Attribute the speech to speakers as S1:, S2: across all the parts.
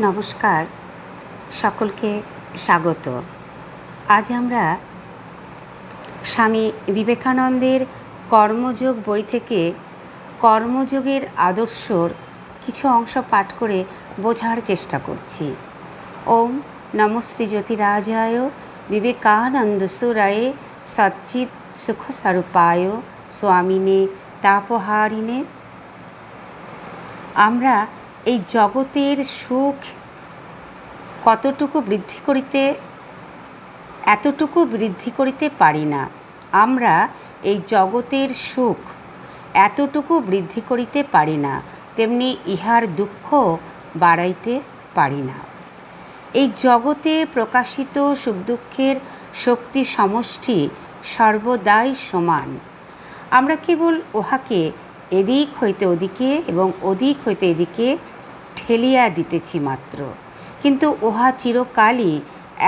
S1: নমস্কার, সকলকে স্বাগত। আজ আমরা স্বামী বিবেকানন্দের কর্মযোগ বই থেকে কর্মযোগের আদর্শর কিছু অংশ পাঠ করে বোঝার চেষ্টা করছি। ওম নমো শ্রী জ্যোতিরাজায় বিবেকানন্দ সুরায়ে সচ্চিৎ সুখস্বরূপায় স্বামিনে তাপহারিণে। আমরা এই জগতের সুখ এতটুকু বৃদ্ধি করিতে পারি না। আমরা এই জগতের সুখ এতটুকু বৃদ্ধি করিতে পারি না, তেমনি ইহার দুঃখ বাড়াইতে পারি না। এই জগতে প্রকাশিত সুখ দুঃখের শক্তি সমষ্টি সর্বদাই সমান। আমরা কেবল উহাকে এদিক হইতে ওদিকে এবং ওদিক হইতে এদিকে ঠেলিয়া দিতেছি মাত্র, কিন্তু উহা চিরকালই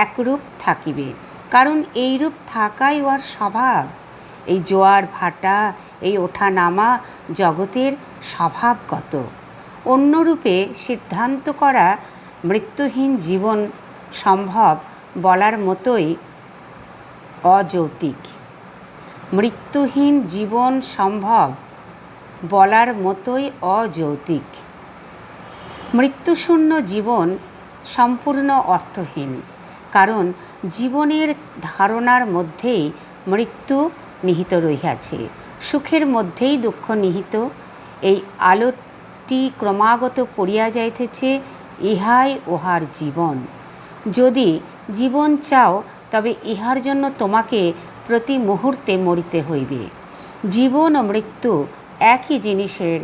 S1: একরূপ থাকিবে, কারণ এইরূপ থাকাই উহার স্বভাব। এই জোয়ার ভাটা, এই ওঠা নামা জগতের স্বভাবগত। অন্যরূপে সিদ্ধান্ত করা মৃত্যুহীন জীবন সম্ভব বলার মতোই অযৌক্তিক। মৃত্যুহীন জীবন সম্ভব বলার মতোই অযৌক্তিক। মৃত্যুশূন্য জীবন সম্পূর্ণ অর্থহীন, কারণ জীবনের ধারণার মধ্যেই মৃত্যু নিহিত রহিয়াছে, সুখের মধ্যেই দুঃখ নিহিত। এই আলোটি ক্রমাগত পড়িয়া যাইতেছে, ইহাই উহার জীবন। যদি জীবন চাও, তবে ইহার জন্য তোমাকে প্রতি মুহূর্তে মরিতে হইবে। জীবন ও মৃত্যু একই জিনিসের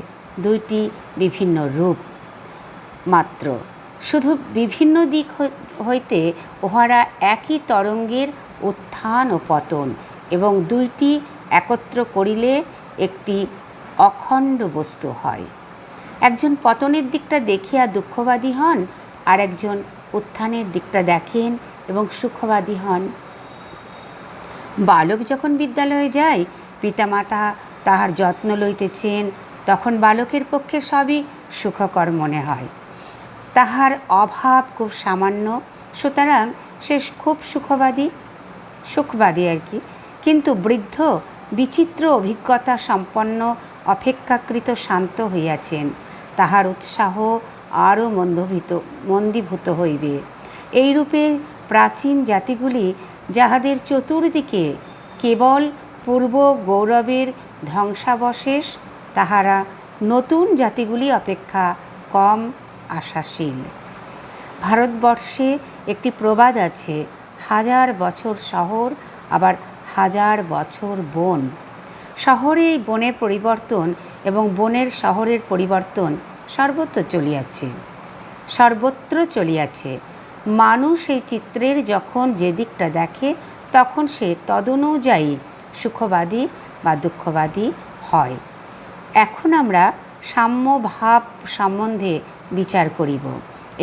S1: দুইটি বিভিন্ন রূপ মাত্র, শুধু বিভিন্ন দিক হইতে উহারা একই তরঙ্গের উত্থান ও পতন, এবং দুইটি একত্র করিলে একটি অখণ্ড বস্তু হয়। একজন পতনের দিকটা দেখিয়া দুঃখবাদী হন, আর একজন উত্থানের দিকটা দেখেন এবং সুখবাদী হন। বালক যখন বিদ্যালয়ে যায়, পিতামাতা তাহার যত্ন লইতেছেন, তখন বালকের পক্ষে সবই সুখকর মনে হয়। তাহার অভাব খুব সামান্য, সুতরাং সে খুব সুখবাদী আর কি। কিন্তু বৃদ্ধ বিচিত্র অভিজ্ঞতা সম্পন্ন অপেক্ষাকৃত শান্ত হইয়াছেন, তাহার উৎসাহ আরও মন্দীভূত হইবে। এইরূপে প্রাচীন জাতিগুলি, যাহাদের চতুর্দিকে কেবল পূর্ব গৌরবের ধ্বংসাবশেষ, তাহারা নতুন জাতিগুলি অপেক্ষা কম আশাশীল। ভারতবর্ষে একটি প্রবাদ আছে, 1000 বছর শহর, আবার 1000 বছর বন। শহরে এই বনের পরিবর্তন এবং বনের শহরের পরিবর্তন সর্বত্র চলিয়াছে। মানুষ এই চিত্রের যখন যে দিকটা দেখে, তখন সে তদনুযায়ী সুখবাদী বা দুঃখবাদী হয়। এখন আমরা সাম্যভাব সম্বন্ধে বিচার করিব।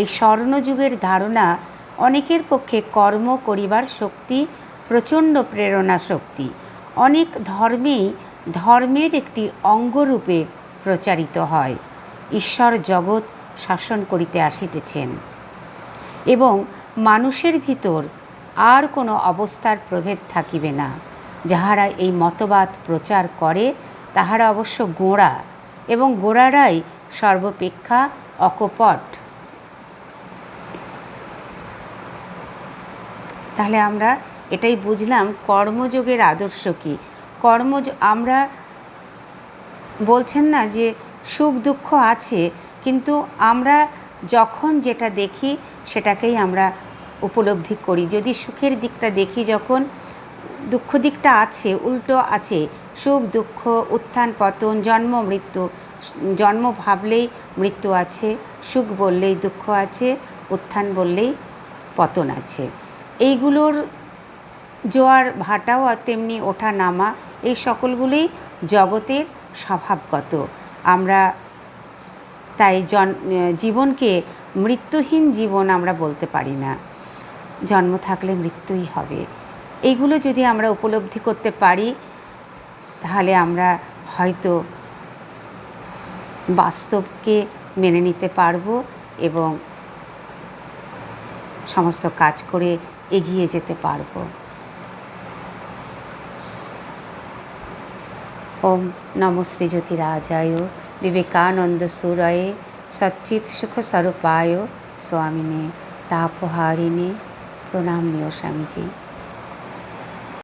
S1: এই স্বর্ণযুগের ধারণা অনেকের পক্ষে কর্ম করিবার শক্তি প্রচণ্ড প্রেরণা শক্তি। অনেক ধর্মেই ধর্মের একটি অঙ্গরূপে প্রচারিত হয়। ঈশ্বর জগৎ শাসন করিতে আসিতেছেন এবং মানুষের ভিতর আর কোনো অবস্থার প্রভেদ থাকিবে না। যাহারা এই মতবাদ প্রচার করে, তাহারা অবশ্য গোঁড়া, এবং গোঁড়ারাই সর্বাপেক্ষা অকপট। তাহলে আমরা এটাই বুঝলাম কর্মযোগের আদর্শ কী। আমরা বলছেন না যে সুখ দুঃখ আছে, কিন্তু আমরা যখন যেটা দেখি সেটাকেই আমরা উপলব্ধি করি। যদি সুখের দিকটা দেখি, যখন দুঃখ দিকটা আছে, উল্টো আছে, সুখ দুঃখ, উত্থান পতন, জন্ম মৃত্যু। জন্ম ভাবলেই মৃত্যু আছে, সুখ বললেই দুঃখ আছে, উত্থান বললেই পতন আছে। এইগুলোর জোয়ার ভাটাও তেমনি ওঠা নামা, এই সকলগুলোই জগতের স্বভাবগত। আমরা তাই জীবনকে মৃত্যুহীন জীবন আমরা বলতে পারি না। জন্ম থাকলে মৃত্যুই হবে। এইগুলো যদি আমরা উপলব্ধি করতে পারি, তাহলে আমরা হয়তো বাস্তবকে মেনে নিতে পারব এবং সমস্ত কাজ করে এগিয়ে যেতে পারবো। ওম নমো শ্রীজ্যোতিরাজায় বিবেকানন্দ সুরয়ে সচ্চিৎ সুখ স্বরূপায় স্বামিনে তাপহারিণে। প্রণাম নিও স্বামীজি।